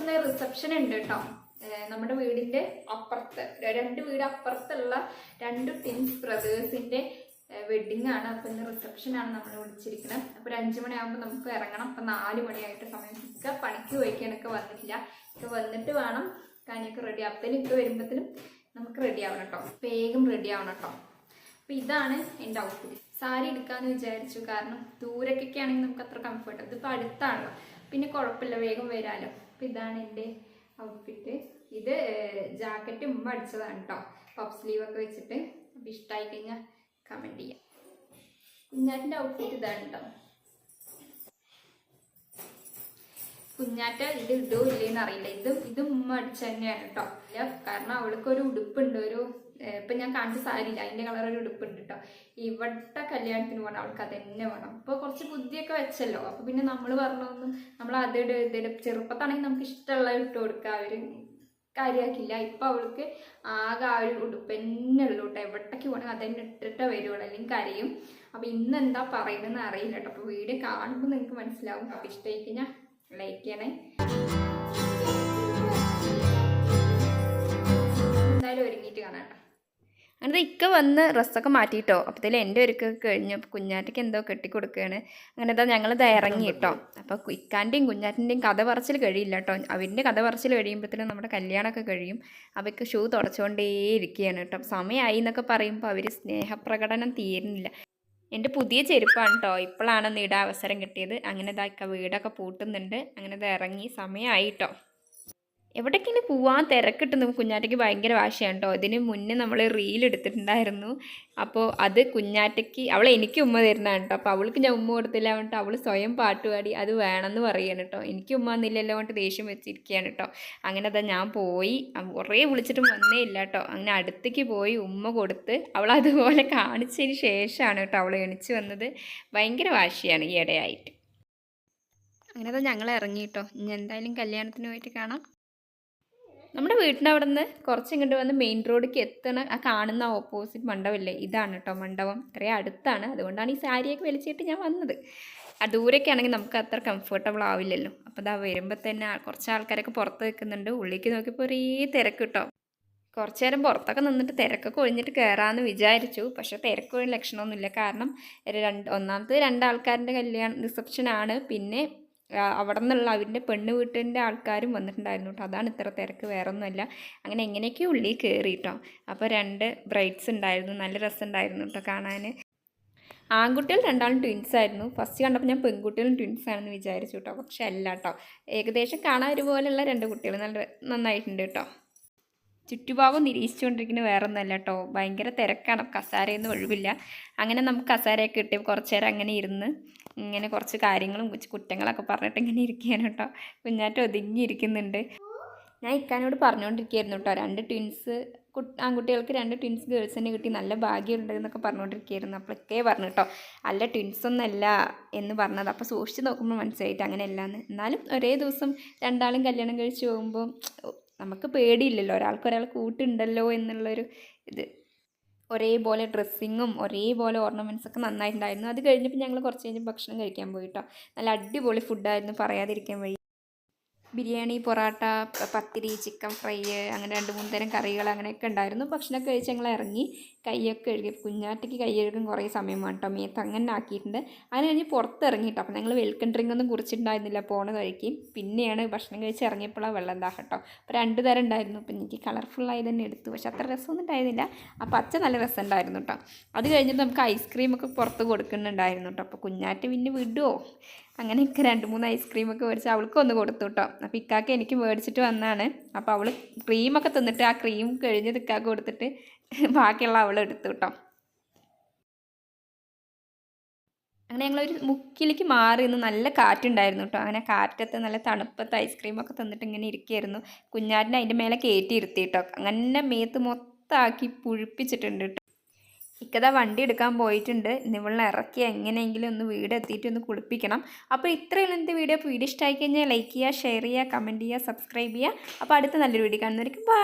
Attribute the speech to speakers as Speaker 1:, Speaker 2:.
Speaker 1: ഇന്ന് റിസപ്ഷൻ ഉണ്ട് കേട്ടോ. നമ്മുടെ വീടിന്റെ അപ്പുറത്ത് 2 വീട് അപ്പുറത്തുള്ള 2 ട്വിൻസ് ബ്രദേഴ്സിന്റെ വെഡിങ് ആണ്. അപ്പൊ ഇന്ന് റിസപ്ഷൻ ആണ് നമ്മൾ വിളിച്ചിരിക്കുന്നത്. അപ്പൊ ഒരു 5 മണിയാകുമ്പോൾ നമുക്ക് ഇറങ്ങണം. അപ്പൊ 4 മണിയായിട്ട് സമയം ഇക്ക പണിക്ക് പോയിക്കാനൊക്കെ വന്നിട്ടില്ല. ഇക്ക വന്നിട്ട് വേണം കാര്യമൊക്കെ റെഡി ആവത്തേനും ഇക്ക വരുമ്പോഴത്തേനും നമുക്ക് റെഡി ആവണം കേട്ടോ. വേഗം റെഡി ആവണം കേട്ടോ. അപ്പൊ ഇതാണ് എൻ്റെ ഔട്ട്ഫിറ്റ്. സാരി എടുക്കാന്ന് വിചാരിച്ചു, കാരണം ദൂരക്കൊക്കെ ആണെങ്കിൽ നമുക്ക് അത്ര കംഫർട്ട്. ഇതിപ്പോൾ അടുത്താണല്ലോ, പിന്നെ കുഴപ്പമില്ല, വേഗം വരാമല്ലോ. അപ്പൊ ഇതാണ് എൻ്റെ ഔട്ട്ഫിറ്റ്. ഇത് ജാക്കറ്റ് ഉമ്മ അടിച്ചതാണ് കേട്ടോ, പഫ് സ്ലീവ് ഒക്കെ വെച്ചിട്ട്. അപ്പം ഇഷ്ടമായി കഴിഞ്ഞാൽ കമൻറ്റ് ചെയ്യാം. കുഞ്ഞാറ്റിൻ്റെ ഔട്ട്ഫിറ്റ് ഇതാണ് കേട്ടോ. കുഞ്ഞാറ്റ ഇത് ഇടോ ഇല്ലേന്ന് അറിയില്ല. ഇത് ഉമ്മ അടിച്ച തന്നെയാണ് കേട്ടോ. ഇല്ല, കാരണം അവൾക്കൊരു ഉടുപ്പുണ്ട്, ഒരു ഇപ്പം ഞാൻ കാണിച്ച സാരിയില്ല, അതിൻ്റെ കളർ ഒരു ഉടുപ്പുണ്ട് കേട്ടോ. ഇവിടുത്തെ കല്യാണത്തിന് പോകണം, അവൾക്ക് അത് തന്നെ വേണം. ഇപ്പോൾ കുറച്ച് ബുദ്ധിയൊക്കെ വെച്ചല്ലോ, അപ്പോൾ പിന്നെ നമ്മൾ പറഞ്ഞൊന്നും നമ്മൾ അതിട് ഇതിട് ചെറുപ്പത്താണെങ്കിൽ നമുക്ക് ഇഷ്ടമുള്ള ഇട്ട് കൊടുക്കുക, അവർ കാര്യമാക്കില്ല. ഇപ്പം അവൾക്ക് ആകെ ആ ഒരു ഉടുപ്പ് തന്നെ ഉള്ളൂ കേട്ടോ. എവിടേക്ക് പോകണമെങ്കിൽ അതന്നെ ഇട്ടിട്ടേ വരുള്ളൂ, അല്ലെങ്കിൽ കരയും. അപ്പോൾ ഇന്ന് എന്താ പറയുന്നതെന്ന് അറിയില്ല കേട്ടോ. അപ്പോൾ വീഡിയോ കാണുമ്പോൾ നിങ്ങൾക്ക് മനസ്സിലാവും. അപ്പോൾ ഇഷ്ടമായി കഴിഞ്ഞാൽ ലൈക്ക് ചെയ്യണേ. എന്തായാലും ഒരുങ്ങിയിട്ട് കാണാം കേട്ടോ. അങ്ങനെ ഇക്ക വന്ന് ഡ്രസ്സൊക്കെ മാറ്റിയിട്ടോ. അപ്പോഴത്തേലും എൻ്റെ ഒരുക്കൊക്കെ കഴിഞ്ഞു. അപ്പോൾ കുഞ്ഞാറ്റയ്ക്ക് എന്തോ കെട്ടിക്കൊടുക്കുകയാണ്. അങ്ങനെ ഇതാ ഞങ്ങളിത് ഇറങ്ങി കേട്ടോ. അപ്പോൾ ഇക്കാൻ്റെയും കുഞ്ഞാറ്റിൻ്റെയും കഥ പറച്ചിൽ കഴിയില്ല കേട്ടോ. അവരുടെ കഥ പറച്ചിൽ കഴിയുമ്പോഴത്തേനും നമ്മുടെ കല്യാണമൊക്കെ കഴിയും. അവർക്ക് ഷൂ തുടച്ചുകൊണ്ടേ ഇരിക്കുകയാണ് കേട്ടോ. സമയമായി എന്നൊക്കെ പറയുമ്പോൾ അവർ സ്നേഹപ്രകടനം തീരുന്നില്ല. എൻ്റെ പുതിയ ചെരുപ്പാണ് കേട്ടോ, ഇപ്പോഴാണ് ഇടാൻ അവസരം കിട്ടിയത്. അങ്ങനെ ഇതാ വീടൊക്കെ പൂട്ടുന്നുണ്ട്. അങ്ങനെ ഇത് ഇറങ്ങി സമയമായി കേട്ടോ. എവിടേക്കെങ്കിലും പോവാൻ തിരക്കിട്ടുന്നു. കുഞ്ഞാറ്റയ്ക്ക് ഭയങ്കര വാശിയാണ് കേട്ടോ. ഇതിന് മുന്നേ നമ്മൾ റീൽ എടുത്തിട്ടുണ്ടായിരുന്നു. അപ്പോൾ അത് കുഞ്ഞാറ്റയ്ക്ക് എനിക്ക് ഉമ്മ തരുന്നതാണ് കേട്ടോ. അപ്പോൾ അവൾക്ക് ഞാൻ ഉമ്മ കൊടുത്തില്ല പറഞ്ഞിട്ട് അവൾ സ്വയം പാട്ടുപാടി അത് വേണമെന്ന് പറയുകയാണ് കേട്ടോ. എനിക്ക് ഉമ്മ തന്നില്ലല്ലോ പറഞ്ഞിട്ട് ദേഷ്യം വെച്ചിരിക്കുകയാണ് കേട്ടോ. അങ്ങനെ അതാ ഞാൻ പോയി, കുറേ വിളിച്ചിട്ടും വന്നേ ഇല്ല കേട്ടോ. അങ്ങനെ അടുത്തേക്ക് പോയി ഉമ്മ കൊടുത്ത് അവൾ അതുപോലെ കാണിച്ചതിന് ശേഷമാണ് കേട്ടോ അവൾ എണിച്ച് വന്നത്. ഭയങ്കര വാശിയാണ് ഈ ഇടയായിട്ട്. അങ്ങനെ അതാ ഞങ്ങൾ ഇറങ്ങി കേട്ടോ. ഇനി എന്തായാലും കല്യാണത്തിന് പോയിട്ട് കാണാം. നമ്മുടെ വീട്ടിൻ്റെ അവിടെ നിന്ന് കുറച്ച് ഇങ്ങോട്ട് വന്ന് മെയിൻ റോഡിലേക്ക് എത്തണ ആ കാണുന്ന ഓപ്പോസിറ്റ് മണ്ഡപമില്ലേ, ഇതാണ് കേട്ടോ മണ്ഡപം. ഇത്രയും അടുത്താണ്, അതുകൊണ്ടാണ് ഈ സാരിയൊക്കെ വലിച്ചിട്ട് ഞാൻ വന്നത്. ദൂരൊക്കെ ആണെങ്കിൽ നമുക്ക് അത്ര കംഫർട്ടബിൾ ആവില്ലല്ലോ. അപ്പോൾ ഇതാ വരുമ്പോൾ തന്നെ കുറച്ച് ആൾക്കാരൊക്കെ പുറത്ത് നിൽക്കുന്നുണ്ട്. ഉള്ളിലേക്ക് നോക്കിയപ്പോൾ ഒരേ തിരക്ക് കേട്ടോ. കുറച്ച് നേരം പുറത്തൊക്കെ നിന്നിട്ട് തിരക്കൊക്കെ ഒഴിഞ്ഞിട്ട് കയറാമെന്ന് വിചാരിച്ചു. പക്ഷേ തിരക്കൊഴിഞ്ഞ ലക്ഷണമൊന്നുമില്ല. കാരണം ഒന്നാമത് 2 ആൾക്കാരുടെ റിസപ്ഷനാണ്. പിന്നെ അവിടെ നിന്നുള്ള അവരുടെ പെണ്ണ് വീട്ടിൻ്റെ ആൾക്കാരും വന്നിട്ടുണ്ടായിരുന്നു കേട്ടോ. അതാണ് ഇത്ര തിരക്ക്, വേറെ ഒന്നുമല്ല. അങ്ങനെ എങ്ങനെയൊക്കെയോ ഉള്ളിൽ കയറി കേട്ടോ. അപ്പോൾ 2 ബ്രൈഡ്സ് ഉണ്ടായിരുന്നു. നല്ല രസമുണ്ടായിരുന്നു കേട്ടോ കാണാൻ. ആൺകുട്ടികൾ 2 ആളും ട്വിൻസ് ആയിരുന്നു. ഫസ്റ്റ് കണ്ടപ്പോൾ ഞാൻ പെൺകുട്ടികളും ട്വിൻസ് ആണെന്ന് വിചാരിച്ചു കേട്ടോ. പക്ഷെ അല്ല കേട്ടോ, ഏകദേശം കാണാൻ ഒരുപോലെയുള്ള 2 കുട്ടികൾ നന്നായിട്ടുണ്ട് കേട്ടോ. ചുറ്റുഭാഗം നിരീക്ഷിച്ചുകൊണ്ടിരിക്കുന്നത് വേറെ ഒന്നുമല്ല കേട്ടോ, ഭയങ്കര തിരക്കാണ്. കസേരയൊന്നും ഒഴിവില്ല. അങ്ങനെ നമുക്ക് കസേരയൊക്കെ കിട്ടി കുറച്ച് നേരം അങ്ങനെ ഇരുന്ന് ഇങ്ങനെ കുറച്ച് കാര്യങ്ങളും കുറ്റങ്ങളൊക്കെ പറഞ്ഞിട്ട് ഇങ്ങനെ ഇരിക്കുകയാണ് കേട്ടോ. കുഞ്ഞാറ്റ ഒതുങ്ങിയിരിക്കുന്നുണ്ട്. ഞാൻ ഇക്കാനോട് പറഞ്ഞുകൊണ്ടിരിക്കുകയായിരുന്നു കേട്ടോ, 2 ട്വിൻസ് ആൺകുട്ടികൾക്ക് 2 ട്വിൻസ് ഗേൾസിനെ കിട്ടി, നല്ല ഭാഗ്യമുണ്ട് എന്നൊക്കെ പറഞ്ഞുകൊണ്ടിരിക്കുകയായിരുന്നു. അപ്പോൾ ഇക്കേ പറഞ്ഞു കേട്ടോ, അല്ല ട്വിൻസൊന്നല്ല എന്ന് പറഞ്ഞത്. അപ്പോൾ സൂക്ഷിച്ച് നോക്കുമ്പോൾ മനസ്സിലായിട്ട് അങ്ങനെയല്ലാന്ന്. എന്നാലും ഒരേ ദിവസം 2 ആളും കല്യാണം കഴിച്ച് പോകുമ്പോൾ നമുക്ക് പേടിയില്ലല്ലോ, ഒരാൾ കൂട്ടുണ്ടല്ലോ എന്നുള്ളൊരു ഇത്. ഒരേപോലെ ഡ്രസ്സിങ്ങും ഒരേപോലെ ഓർണമെൻറ്റ്സൊക്കെ നന്നായിട്ടുണ്ടായിരുന്നു. അത് കഴിഞ്ഞപ്പോൾ ഞങ്ങൾ കുറച്ച് കഴിഞ്ഞ് ഭക്ഷണം കഴിക്കാൻ പോയി കേട്ടോ. നല്ല അടിപൊളി ഫുഡായിരുന്നു, പറയാതിരിക്കാൻ വഴി. ബിരിയാണി, പൊറോട്ട, പത്തിരി, ചിക്കൻ ഫ്രൈ, അങ്ങനെ 2-3 തരം കറികൾ അങ്ങനെയൊക്കെ ഉണ്ടായിരുന്നു. ഭക്ഷണമൊക്കെ കഴിച്ച് ഞങ്ങൾ ഇറങ്ങി. കൈയൊക്കെ കഴുകി. കുഞ്ഞാറ്റയ്ക്ക് കൈ കഴുകാൻ കുറേ സമയം വേണം കേട്ടോ, മേത്ത് അങ്ങനെ ആക്കിയിട്ടുണ്ട്. അങ്ങനെ കഴിഞ്ഞ് പുറത്തിറങ്ങിയിട്ടോ. അപ്പോൾ ഞങ്ങൾ വെൽക്കം ഡ്രിങ്ക് ഒന്നും കുറിച്ചിട്ടുണ്ടായിരുന്നില്ല പോണ കഴിക്കും. പിന്നെയാണ് ഭക്ഷണം കഴിച്ച് ഇറങ്ങിയപ്പോഴാണ് വെള്ളം ദാഹം കേട്ടോ. അപ്പോൾ 2 തരം ഉണ്ടായിരുന്നു. അപ്പോൾ എനിക്ക് കളർഫുള്ളായി തന്നെ എടുത്തു. പക്ഷെ അത്ര രസമൊന്നും ഉണ്ടായിരുന്നില്ല. ആ പച്ച നല്ല രസം ഉണ്ടായിരുന്നു കേട്ടോ. അത് കഴിഞ്ഞിട്ട് നമുക്ക് ഐസ്ക്രീമൊക്കെ പുറത്ത് കൊടുക്കുന്നുണ്ടായിരുന്നു കേട്ടോ. അപ്പോൾ കുഞ്ഞാറ്റ പിന്നെ വിടുമോ, അങ്ങനെയൊക്കെ 2-3 ഐസ്ക്രീമൊക്കെ മേടിച്ച് അവൾക്കൊന്ന് കൊടുത്തു കേട്ടോ. അപ്പോൾ ഇക്കാക്ക് എനിക്ക് മേടിച്ചിട്ട് വന്നാണ്. അപ്പോൾ അവൾ ക്രീമൊക്കെ തിന്നിട്ട് ആ ക്രീം കഴിഞ്ഞത് ഇക്കാക്ക് കൊടുത്തിട്ട് ബാക്കിയുള്ള അവൾ എടുത്തു കേട്ടോ. അങ്ങനെ ഞങ്ങളൊരു മുക്കിലേക്ക് മാറി നിന്ന് നല്ല കാറ്റുണ്ടായിരുന്നു കേട്ടോ. അങ്ങനെ കാറ്റത്ത് നല്ല തണുപ്പത്ത് ഐസ്ക്രീമൊക്കെ തിന്നിട്ട് ഇങ്ങനെ ഇരിക്കുകയായിരുന്നു. കുഞ്ഞാറ്റിനെ അതിൻ്റെ മേലെ കയറ്റി ഇരുത്തി കേട്ടോ. അങ്ങനെ മേത്ത് മൊത്തമാക്കി പുഴിപ്പിച്ചിട്ടുണ്ട് കേട്ടോ. ഇക്കത വണ്ടി എടുക്കാൻ പോയിട്ടുണ്ട്. ഇവളെ ഇറക്കി എങ്ങനെയെങ്കിലും ഒന്ന് വീട് എത്തിയിട്ട് ഒന്ന് കുളിപ്പിക്കണം. അപ്പോൾ ഇത്രയുള്ള എൻ്റെ വീഡിയോ ഇഷ്ടമായി കഴിഞ്ഞാൽ ലൈക്ക് ചെയ്യുക, ഷെയർ ചെയ്യുക, കമൻറ്റ് ചെയ്യുക, സബ്സ്ക്രൈബ് ചെയ്യുക. അപ്പോൾ അടുത്ത നല്ലൊരു വീഡിയോ കാണുന്നവർക്ക് ബൈ.